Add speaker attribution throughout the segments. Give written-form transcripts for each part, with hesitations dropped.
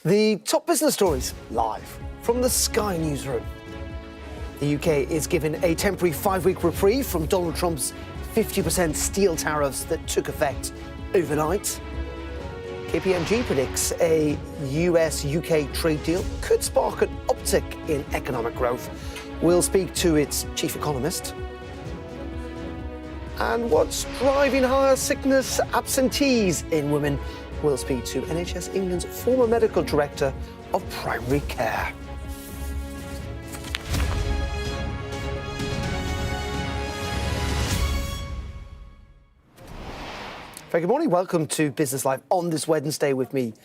Speaker 1: The top business stories live from the Sky newsroom. The UK is given a temporary 5-week reprieve from Donald Trump's 50% steel tariffs that took effect overnight. KPMG predicts a US-UK trade deal could spark an uptick in economic growth. We'll speak to its chief economist. And what's driving higher sickness absentees in women? We'll speak to NHS England's former medical director of primary care. Very good morning. Welcome to Business Live on this Wednesday with me,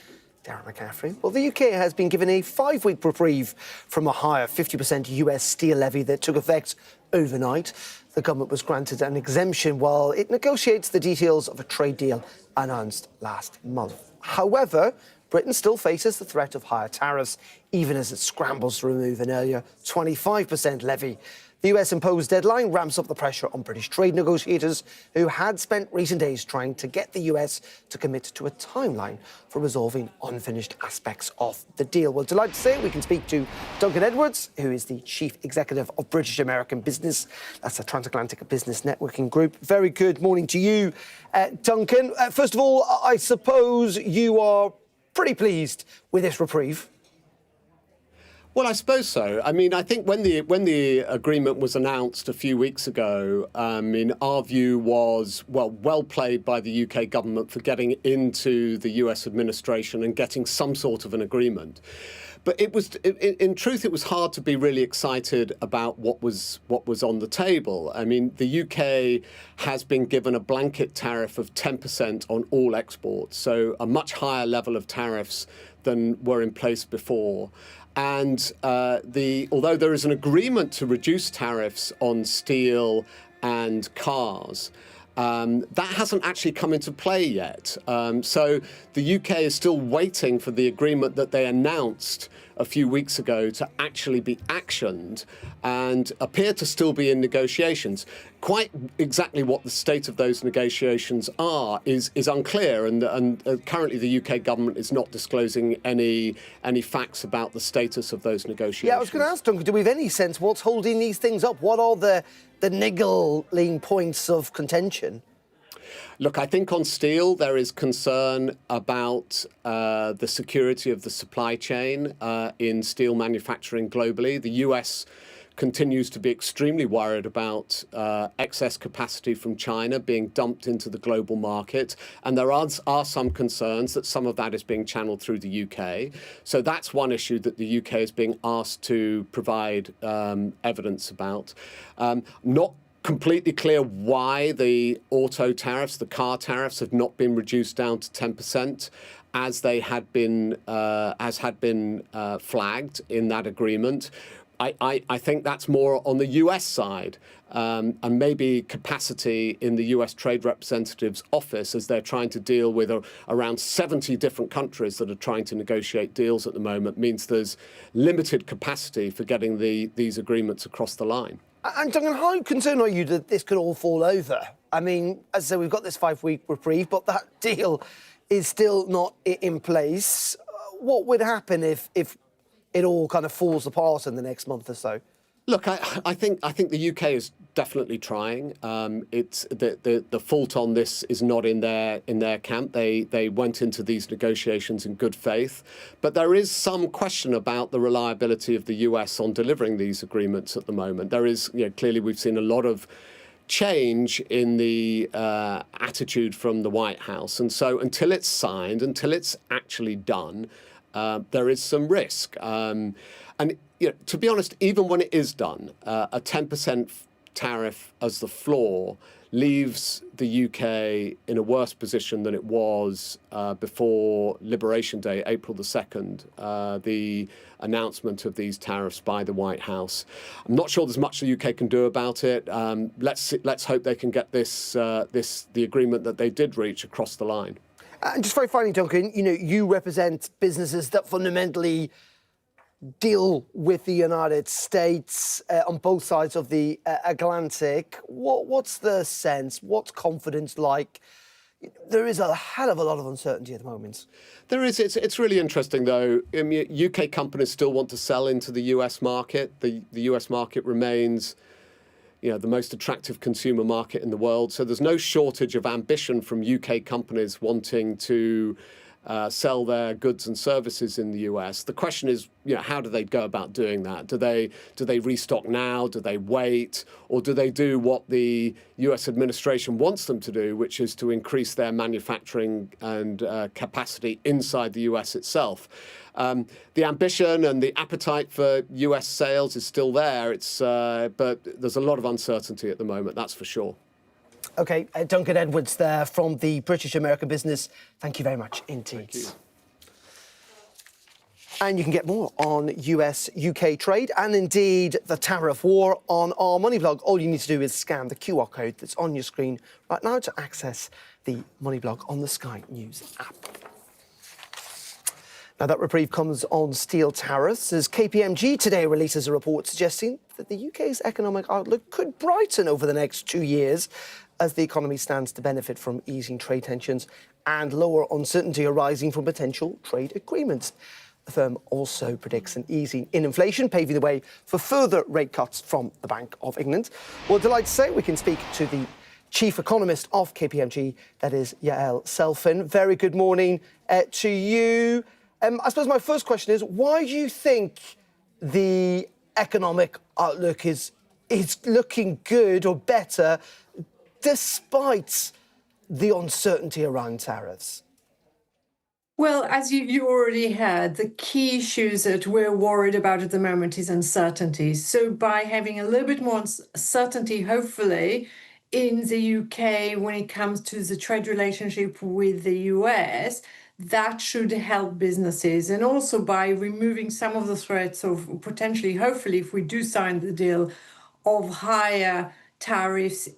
Speaker 1: Darren McCaffrey. Well, the UK has been given a 5-week reprieve from a higher 50% US steel levy that took effect overnight. The government was granted an exemption while it negotiates the details of a trade deal announced last month. However, Britain still faces the threat of higher tariffs, even as it scrambles to remove an earlier 25% levy. The US-imposed deadline ramps up the pressure on British trade negotiators who had spent recent days trying to get the US to commit to a timeline for resolving unfinished aspects of the deal. Well, delighted to say we can speak to Duncan Edwards, who is the Chief Executive of British American Business. That's a transatlantic business networking group. Very good morning to you, Duncan. First of all, I suppose you are pretty pleased with this reprieve.
Speaker 2: Well, I suppose so. I mean, I think when the agreement was announced a few weeks ago, our view was, well played by the UK government for getting into the US administration and getting some sort of an agreement. But it was, in truth, it was hard to be really excited about what was on the table. I mean, the UK has been given a blanket tariff of 10% on all exports, so a much higher level of tariffs than were in place before. And although there is an agreement to reduce tariffs on steel and cars, that hasn't actually come into play yet. So the UK is still waiting for the agreement that they announced a few weeks ago to actually be actioned and appear to still be in negotiations. Quite exactly what the state of those negotiations are is unclear, and currently the UK government is not disclosing any facts about the status of those negotiations.
Speaker 1: Yeah, I was going to ask, Duncan, do we have any sense what's holding these things up? What are the niggling points of contention?
Speaker 2: Look, I think on steel there is concern about the security of the supply chain in steel manufacturing globally. The US continues to be extremely worried about excess capacity from China being dumped into the global market. And there are some concerns that some of that is being channeled through the UK. So that's one issue that the UK is being asked to provide evidence about. Not completely clear why the auto tariffs, the car tariffs, have not been reduced down to 10%, as they had been flagged in that agreement. I think that's more on the US side, and maybe capacity in the US Trade Representative's office as they're trying to deal with around 70 different countries that are trying to negotiate deals at the moment means there's limited capacity for getting these agreements across the line.
Speaker 1: And Duncan, how concerned are you that this could all fall over? I mean, as I say, we've got this 5-week reprieve, but that deal is still not in place. What would happen if it all kind of falls apart in the next month or so?
Speaker 2: Look, I think the UK is definitely trying. It's the fault on this is not in their camp. They went into these negotiations in good faith, but there is some question about the reliability of the US on delivering these agreements at the moment. There is, clearly we've seen a lot of change in the attitude from the White House, and so until it's signed, until it's actually done, there is some risk. And to be honest, even when it is done, a 10% tariff as the floor leaves the UK in a worse position than it was before Liberation Day, April the 2nd, the announcement of these tariffs by the White House. I'm not sure there's much the UK can do about it. Let's hope they can get the agreement that they did reach across the line.
Speaker 1: And just very finally, Duncan, you represent businesses that fundamentally deal with the United States on both sides of the Atlantic. What's the sense? What's confidence like? There is a hell of a lot of uncertainty at the moment.
Speaker 2: There is. It's really interesting, though. I mean, UK companies still want to sell into the US market. The US market remains, the most attractive consumer market in the world. So there's no shortage of ambition from UK companies wanting to sell their goods and services in the US. The question is, how do they go about doing that? Do they restock now? Do they wait? Or do they do what the US administration wants them to do, which is to increase their manufacturing and capacity inside the US itself? The ambition and the appetite for US sales is still there. But there's a lot of uncertainty at the moment, that's for sure.
Speaker 1: OK, Duncan Edwards there from the British-American business. Thank you very much indeed.
Speaker 2: Thank you.
Speaker 1: And you can get more on US-UK trade and indeed the tariff war on our Money blog. All you need to do is scan the QR code that's on your screen right now to access the Money blog on the Sky News app. Now, that reprieve comes on steel tariffs as KPMG today releases a report suggesting that the UK's economic outlook could brighten over the next 2 years as the economy stands to benefit from easing trade tensions and lower uncertainty arising from potential trade agreements. The firm also predicts an easing in inflation, paving the way for further rate cuts from the Bank of England. Well, delighted to say we can speak to the chief economist of KPMG, that is Yael Selfin. Very good morning to you. I suppose my first question is, why do you think the economic outlook is looking good or better despite the uncertainty around tariffs?
Speaker 3: Well, as you already heard, the key issues that we're worried about at the moment is uncertainty. So by having a little bit more certainty, hopefully, in the UK when it comes to the trade relationship with the US, that should help businesses. And also by removing some of the threats of potentially, hopefully, if we do sign the deal, of higher tariffs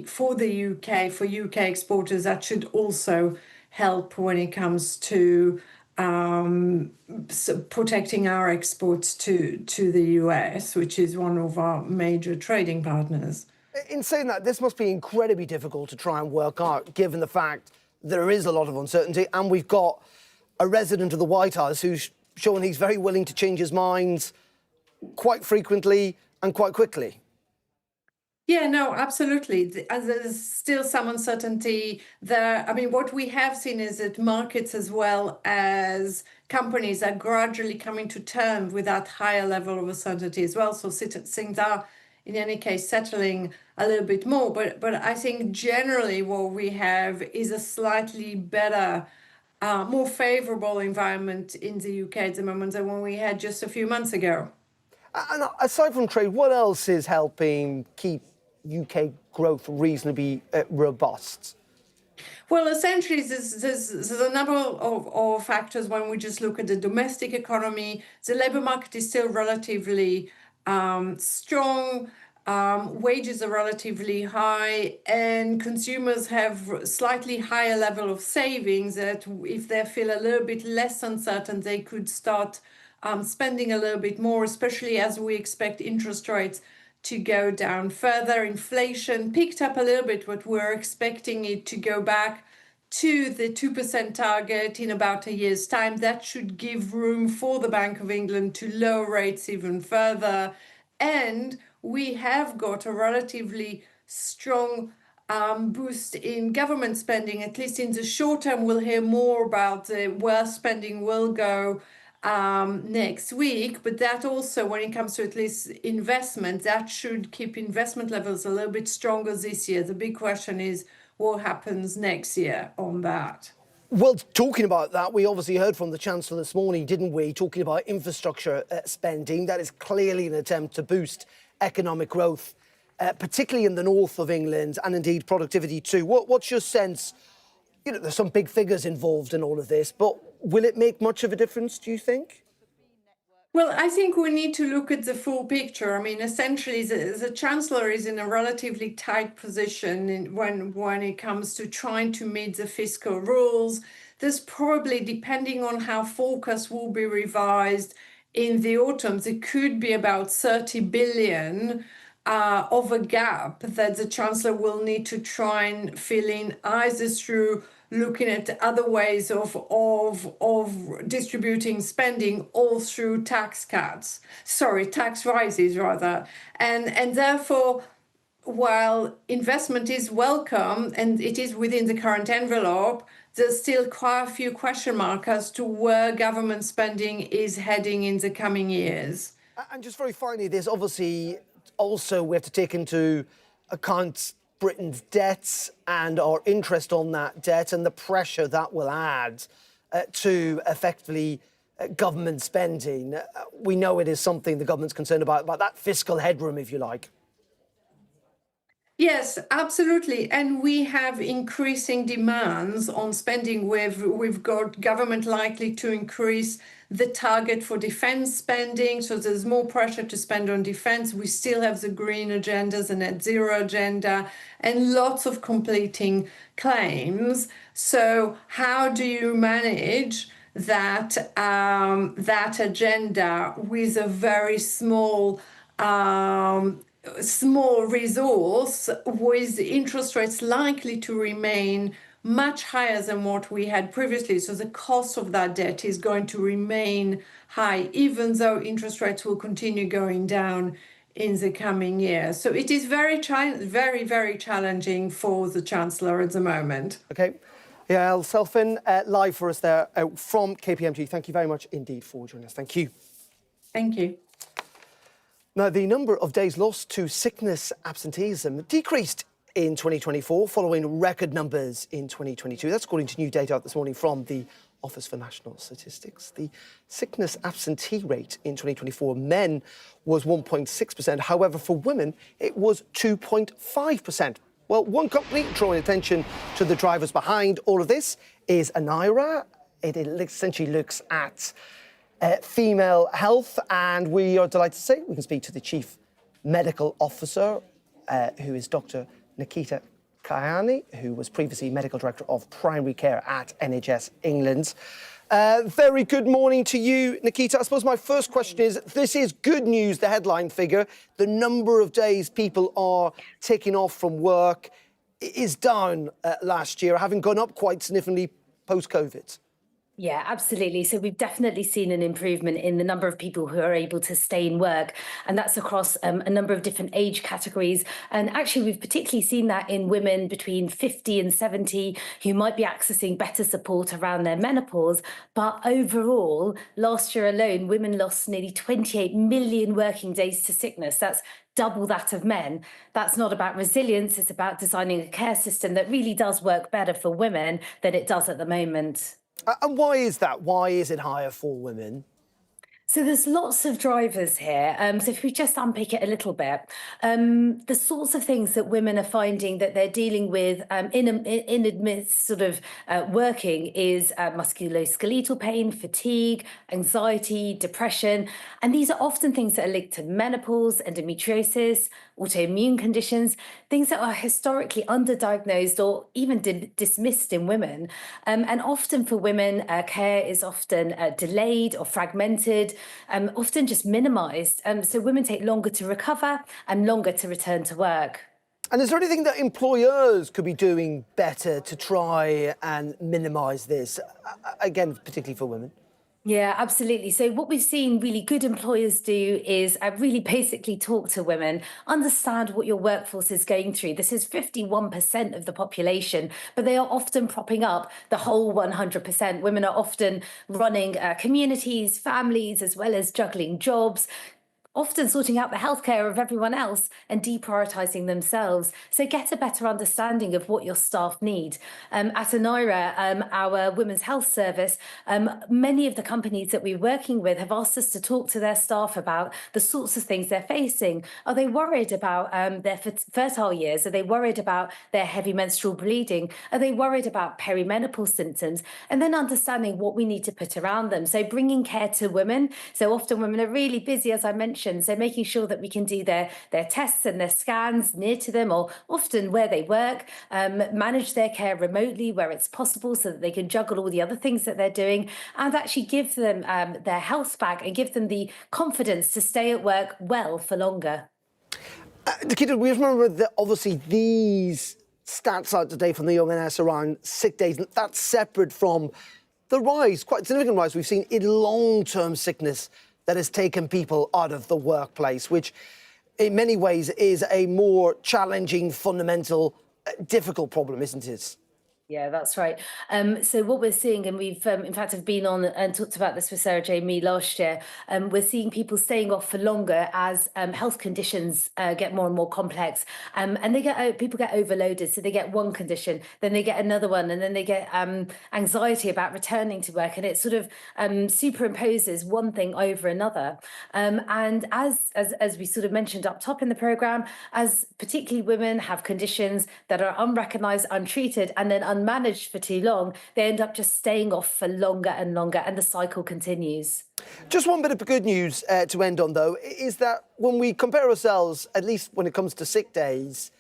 Speaker 3: for the UK, for UK exporters, that should also help when it comes to protecting our exports to the US, which is one of our major trading partners.
Speaker 1: In saying that, this must be incredibly difficult to try and work out, given the fact there is a lot of uncertainty, and we've got a resident of the White House who's shown he's very willing to change his mind quite frequently and quite quickly.
Speaker 3: Yeah, no, absolutely. There's still some uncertainty there. I mean, what we have seen is that markets as well as companies are gradually coming to terms with that higher level of uncertainty as well. So things are, in any case, settling a little bit more. But I think generally what we have is a slightly better, more favourable environment in the UK at the moment than when we had just a few months ago.
Speaker 1: And aside from trade, what else is helping keep UK growth reasonably robust?
Speaker 3: Well, essentially, there's a number of factors when we just look at the domestic economy. The labour market is still relatively strong. Wages are relatively high, and consumers have slightly higher level of savings that if they feel a little bit less uncertain, they could start spending a little bit more, especially as we expect interest rates to go down further. Inflation picked up a little bit, but we're expecting it to go back to the 2% target in about a year's time. That should give room for the Bank of England to lower rates even further. And we have got a relatively strong boost in government spending, at least in the short term. We'll hear more about where spending will go next week, but that also, when it comes to at least investment, that should keep investment levels a little bit stronger this year. The big question is what happens next year on that.
Speaker 1: Well, talking about that, we obviously heard from the Chancellor this morning, didn't we, talking about infrastructure spending. That is clearly an attempt to boost economic growth, particularly in the north of England, and indeed productivity too. What's your sense? There's some big figures involved in all of this, but will it make much of a difference, do you think?
Speaker 3: Well, I think we need to look at the full picture. I mean, essentially, the Chancellor is in a relatively tight position when it comes to trying to meet the fiscal rules. There's probably, depending on how forecasts will be revised in the autumn, there could be about 30 billion of a gap that the Chancellor will need to try and fill in, either through looking at other ways of distributing spending, or through tax rises rather. And therefore, while investment is welcome and it is within the current envelope, there's still quite a few question marks as to where government spending is heading in the coming years.
Speaker 1: And just very finally, there's obviously also, we have to take into account Britain's debts and our interest on that debt and the pressure that will add to effectively government spending. We know it is something the government's concerned about that fiscal headroom, if you like.
Speaker 3: Yes, absolutely. And we have increasing demands on spending. We've got government likely to increase the target for defense spending. So there's more pressure to spend on defense. We still have the green agenda, the net zero agenda, and lots of completing claims. So how do you manage that agenda with a very small resource, with interest rates likely to remain much higher than what we had previously? So the cost of that debt is going to remain high, even though interest rates will continue going down in the coming years. So it is very, very challenging for the Chancellor at the moment.
Speaker 1: Okay. Yael Selfin, live for us there from KPMG. Thank you very much indeed for joining us. Thank you.
Speaker 3: Thank you.
Speaker 1: Now, the number of days lost to sickness absenteeism decreased in 2024 following record numbers in 2022. That's according to new data out this morning from the Office for National Statistics. The sickness absentee rate in 2024, men was 1.6%. However, for women, it was 2.5%. Well, one company drawing attention to the drivers behind all of this is Anira. It essentially looks at female health, and we are delighted to say we can speak to the Chief Medical Officer, who is Dr. Nikita Kayani, who was previously Medical Director of Primary Care at NHS England. Very good morning to you, Nikita. I suppose my first question is, this is good news, the headline figure. The number of days people are taking off from work is down last year, having gone up quite significantly post-COVID.
Speaker 4: Yeah, absolutely. So we've definitely seen an improvement in the number of people who are able to stay in work, and that's across a number of different age categories. And actually, we've particularly seen that in women between 50 and 70 who might be accessing better support around their menopause. But overall, last year alone, women lost nearly 28 million working days to sickness. That's double that of men. That's not about resilience. It's about designing a care system that really does work better for women than it does at the moment.
Speaker 1: And why is that? Why is it higher for women?
Speaker 4: So there's lots of drivers here. So if we just unpick it a little bit, the sorts of things that women are finding that they're dealing with in amidst sort of working is musculoskeletal pain, fatigue, anxiety, depression. And these are often things that are linked to menopause, endometriosis, autoimmune conditions, things that are historically underdiagnosed or even dismissed in women. And often for women, care is often delayed or fragmented, often just minimised. So women take longer to recover and longer to return to work.
Speaker 1: And is there anything that employers could be doing better to try and minimise this, again, particularly for women?
Speaker 4: Yeah, absolutely. So what we've seen really good employers do is really basically talk to women, understand what your workforce is going through. This is 51% of the population, but they are often propping up the whole 100%. Women are often running communities, families, as well as juggling jobs, often sorting out the healthcare of everyone else and deprioritising themselves. So get a better understanding of what your staff need. At Anira, our women's health service, many of the companies that we're working with have asked us to talk to their staff about the sorts of things they're facing. Are they worried about their fertile years? Are they worried about their heavy menstrual bleeding? Are they worried about perimenopause symptoms? And then understanding what we need to put around them. So bringing care to women. So often women are really busy, as I mentioned. So making sure that we can do their tests and their scans near to them, or often where they work, manage their care remotely where it's possible so that they can juggle all the other things that they're doing, and actually give them their health back and give them the confidence to stay at work well for longer.
Speaker 1: Nikita, we remember that obviously these stats out today from the ONS around sick days, that's separate from the rise, quite significant rise we've seen in long-term sickness that has taken people out of the workplace, which in many ways is a more challenging, fundamental, difficult problem, isn't it?
Speaker 4: Yeah, that's right. So what we're seeing, and we've in fact have been on and talked about this with Sarah J. Me last year, we're seeing people staying off for longer as health conditions get more and more complex, and they people get overloaded. So they get one condition, then they get another one, and then they get anxiety about returning to work, and it sort of superimposes one thing over another. And as we sort of mentioned up top in the programme, as particularly women have conditions that are unrecognised, untreated, and then unmanaged for too long, they end up just staying off for longer and longer, and the cycle continues.
Speaker 1: Just one bit of good news to end on, though, is that when we compare ourselves, at least when it comes to sick days,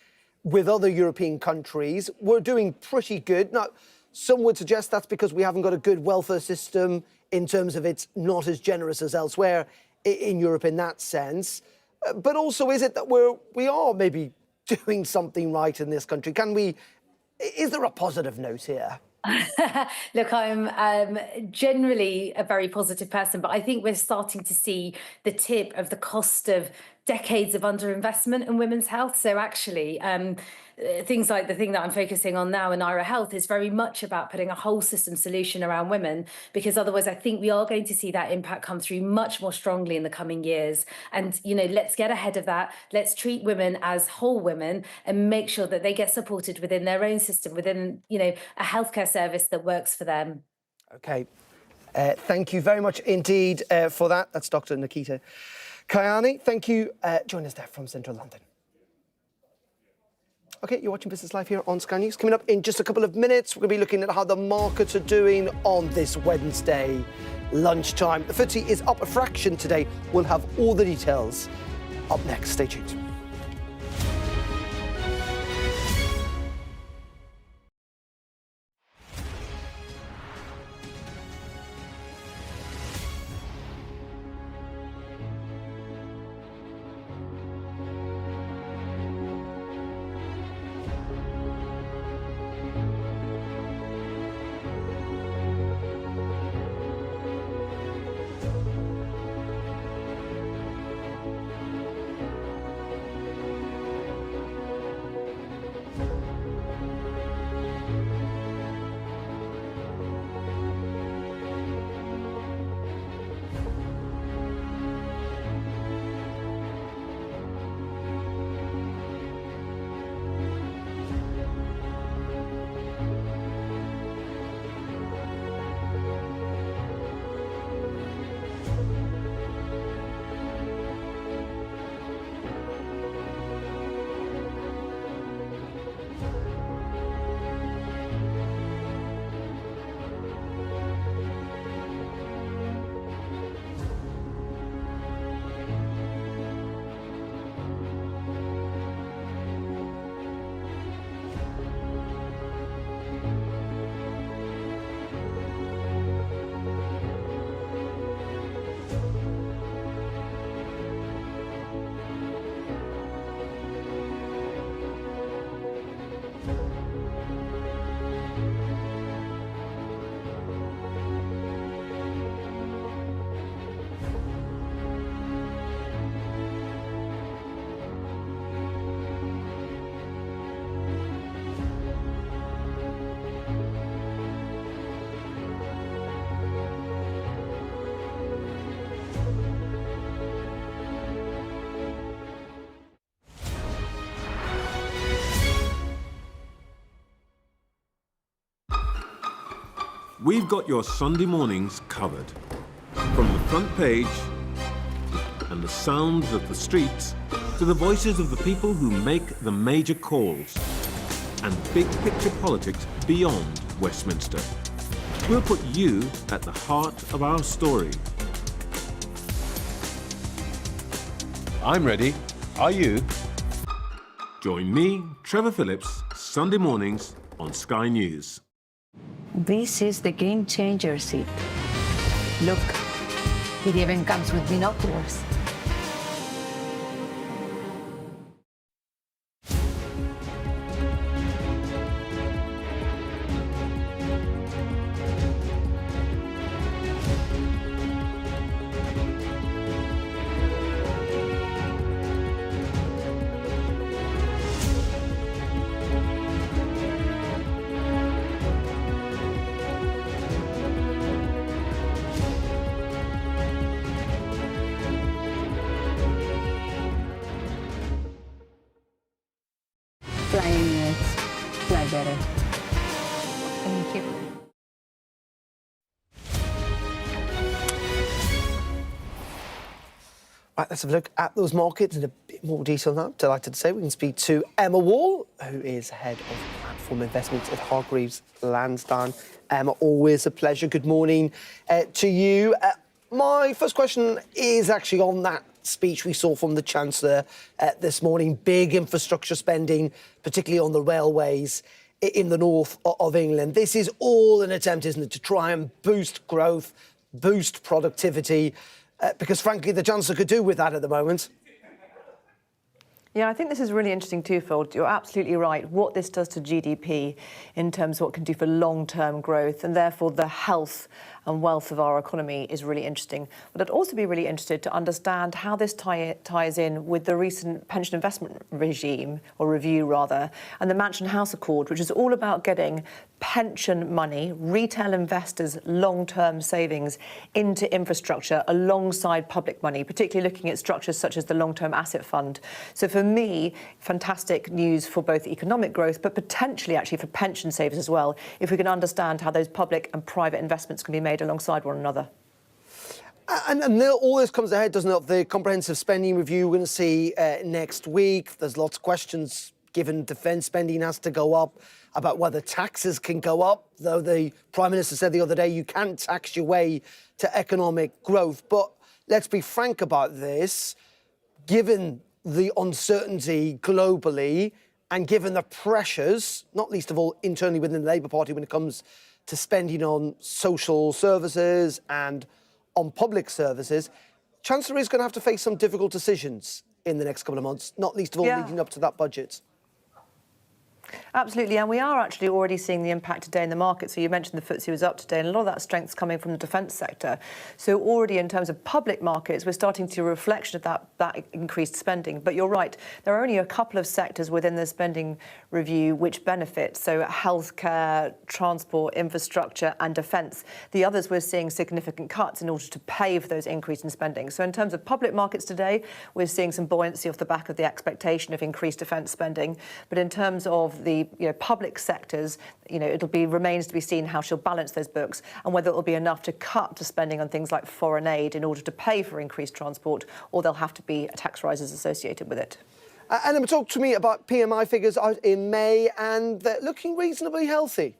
Speaker 1: with other European countries, we're doing pretty good. Now, some would suggest that's because we haven't got a good welfare system in terms of it's not as generous as elsewhere in Europe in that sense. But also, is it that we are maybe doing something right in this country? Is there a positive note here?
Speaker 4: Look, I'm generally a very positive person, but I think we're starting to see the tip of the cost of decades of underinvestment in women's health. So actually, things like the thing that I'm focusing on now in Ira Health is very much about putting a whole system solution around women, because otherwise I think we are going to see that impact come through much more strongly in the coming years. And, let's get ahead of that. Let's treat women as whole women and make sure that they get supported within their own system, within, a healthcare service that works for them.
Speaker 1: OK. Thank you very much indeed for that. That's Dr. Nikita Kayani. Thank you. Join us there from Central London. OK, you're watching Business Live here on Sky News. Coming up in just a couple of minutes, we're going to be looking at how the markets are doing on this Wednesday lunchtime. The FTSE is up a fraction today. We'll have all the details up next. Stay tuned.
Speaker 5: We've got your Sunday mornings covered. From the front page and the sounds of the streets to the voices of the people who make the major calls and big picture politics beyond Westminster. We'll put you at the heart of our story. I'm ready. Are you? Join me, Trevor Phillips, Sunday mornings on Sky News.
Speaker 6: This is the game changer seat. Look, it even comes with binoculars. fly better. Thank you.
Speaker 1: Right, let's have a look at those markets in a bit more detail now. Delighted to say we can speak to Emma Wall, who is Head of Platform Investments at Hargreaves Lansdown. Emma, always a pleasure. Good morning to you. My first question is actually on that speech we saw from the Chancellor this morning. Big infrastructure spending, particularly on the railways in the north of England. This is all an attempt, isn't it, to try and boost growth, boost productivity, because frankly, the Chancellor could do with that at the moment.
Speaker 7: Yeah, I think this is really interesting twofold. You're absolutely right. What this does to GDP in terms of what it can do for long-term growth and therefore the health and wealth of our economy is really interesting. But I'd also be really interested to understand how this ties in with the recent pension investment regime, or review rather, and the Mansion House Accord, which is all about getting pension money, retail investors' long-term savings into infrastructure alongside public money, particularly looking at structures such as the long-term asset fund. So for me, fantastic news for both economic growth, but potentially actually for pension savers as well, if we can understand how those public and private investments can be made alongside one another.
Speaker 1: And all this comes ahead, doesn't it? The comprehensive spending review we're going to see next week. There's lots of questions, given defence spending has to go up, about whether taxes can go up, though the Prime Minister said the other day you can't tax your way to economic growth. But let's be frank about this. Given the uncertainty globally and given the pressures, not least of all internally within the Labour Party when it comes to spending on social services and on public services, Chancellor is going to have to face some difficult decisions in the next couple of months, not least of all leading up to that budget.
Speaker 7: Absolutely, and we are actually already seeing the impact today in the market. So you mentioned the FTSE was up today, and a lot of that strength's coming from the defence sector. So already in terms of public markets, we're starting to see a reflection of that increased spending. But you're right, there are only a couple of sectors within the spending review which benefit. So healthcare, transport, infrastructure and defence. The others we're seeing significant cuts in order to pay for those increase in spending. So in terms of public markets today, we're seeing some buoyancy off the back of the expectation of increased defence spending. But in terms of the public sectors, remains to be seen how she'll balance those books and whether it will be enough to cut to spending on things like foreign aid in order to pay for increased transport, or there'll have to be tax rises associated with it.
Speaker 1: And talk to me about PMI figures out in May, and they're looking reasonably healthy.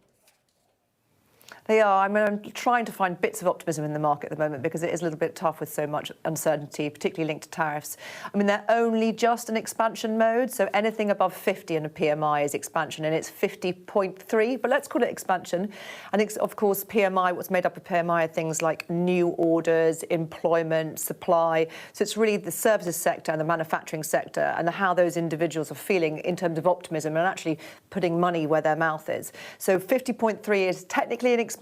Speaker 7: They are. I'm trying to find bits of optimism in the market at the moment because it is a little bit tough with so much uncertainty, particularly linked to tariffs. They're only just in expansion mode, so anything above 50 in a PMI is expansion, and it's 50.3, but let's call it expansion. I think, of course, PMI, what's made up of PMI are things like new orders, employment, supply. So it's really the services sector and the manufacturing sector and how those individuals are feeling in terms of optimism and actually putting money where their mouth is. So 50.3 is technically an expansion,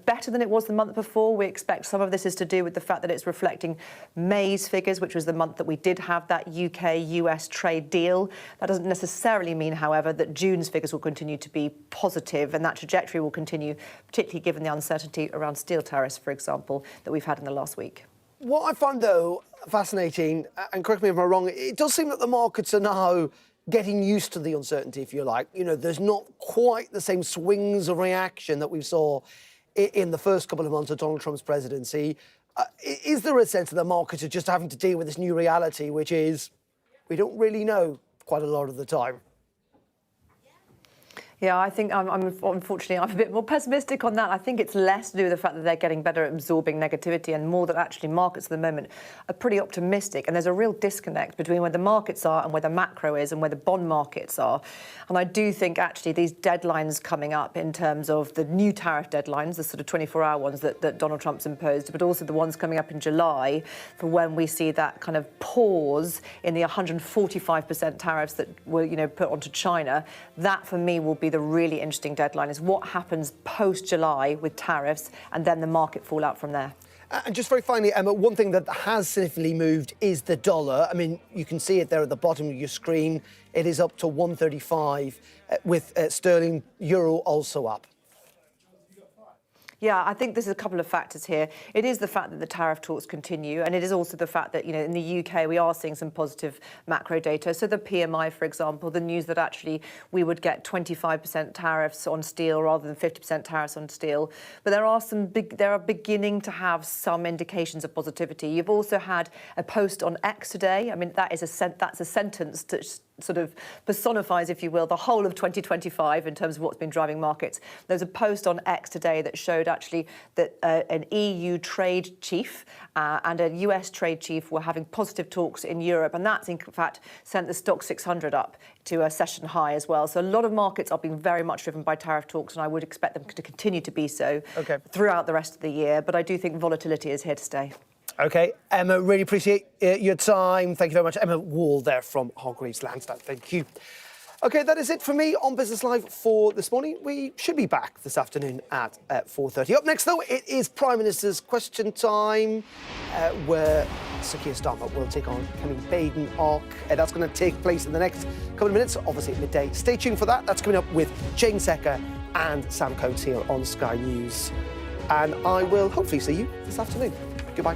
Speaker 7: better than it was the month before. We expect some of this is to do with the fact that it's reflecting May's figures, which was the month that we did have that UK-US trade deal. That doesn't necessarily mean, however, that June's figures will continue to be positive, and that trajectory will continue, particularly given the uncertainty around steel tariffs, for example, that we've had in the last week.
Speaker 1: What I find, though, fascinating, and correct me if I'm wrong, it does seem that the markets are now getting used to the uncertainty, if you like. There's not quite the same swings of reaction that we saw in the first couple of months of Donald Trump's presidency. Is there a sense that the markets are just having to deal with this new reality, which is we don't really know quite a lot of the time?
Speaker 7: Yeah, I think unfortunately I'm a bit more pessimistic on that. I think it's less to do with the fact that they're getting better at absorbing negativity and more that actually markets at the moment are pretty optimistic. And there's a real disconnect between where the markets are and where the macro is and where the bond markets are. And I do think actually these deadlines coming up in terms of the new tariff deadlines, the sort of 24-hour ones that Donald Trump's imposed, but also the ones coming up in July for when we see that kind of pause in the 145% tariffs that were put onto China. That for me will be the really interesting deadline, is what happens post-July with tariffs and then the market fallout from there.
Speaker 1: And just very finally, Emma, one thing that has significantly moved is the dollar. You can see it there at the bottom of your screen. It is up to 135, with sterling, euro also up.
Speaker 7: Yeah, I think there's a couple of factors here. It is the fact that the tariff talks continue, and it is also the fact that, in the UK we are seeing some positive macro data. So the PMI, for example, the news that actually we would get 25% tariffs on steel rather than 50% tariffs on steel. But there are beginning to have some indications of positivity. You've also had a post on X today. I mean, that's a sentence that sort of personifies, if you will, the whole of 2025 in terms of what's been driving markets. There's a post on X today that showed actually that an EU trade chief and a US trade chief were having positive talks in Europe, and that's in fact sent the stock 600 up to a session high as well. So a lot of markets are being very much driven by tariff talks, and I would expect them to continue to be so throughout the rest of the year. But I do think volatility is here to stay.
Speaker 1: OK, Emma, really appreciate your time. Thank you very much. Emma Wall there from Hargreaves Lansdown. Thank you. OK, that is it from me on Business Live for this morning. We should be back this afternoon at 4:30. Up next, though, it is Prime Minister's Question Time, where Sir Keir Starmer will take on Kemi Badenoch. That's going to take place in the next couple of minutes, obviously at midday. Stay tuned for that. That's coming up with Jane Secker and Sam Coates here on Sky News. And I will hopefully see you this afternoon. Goodbye.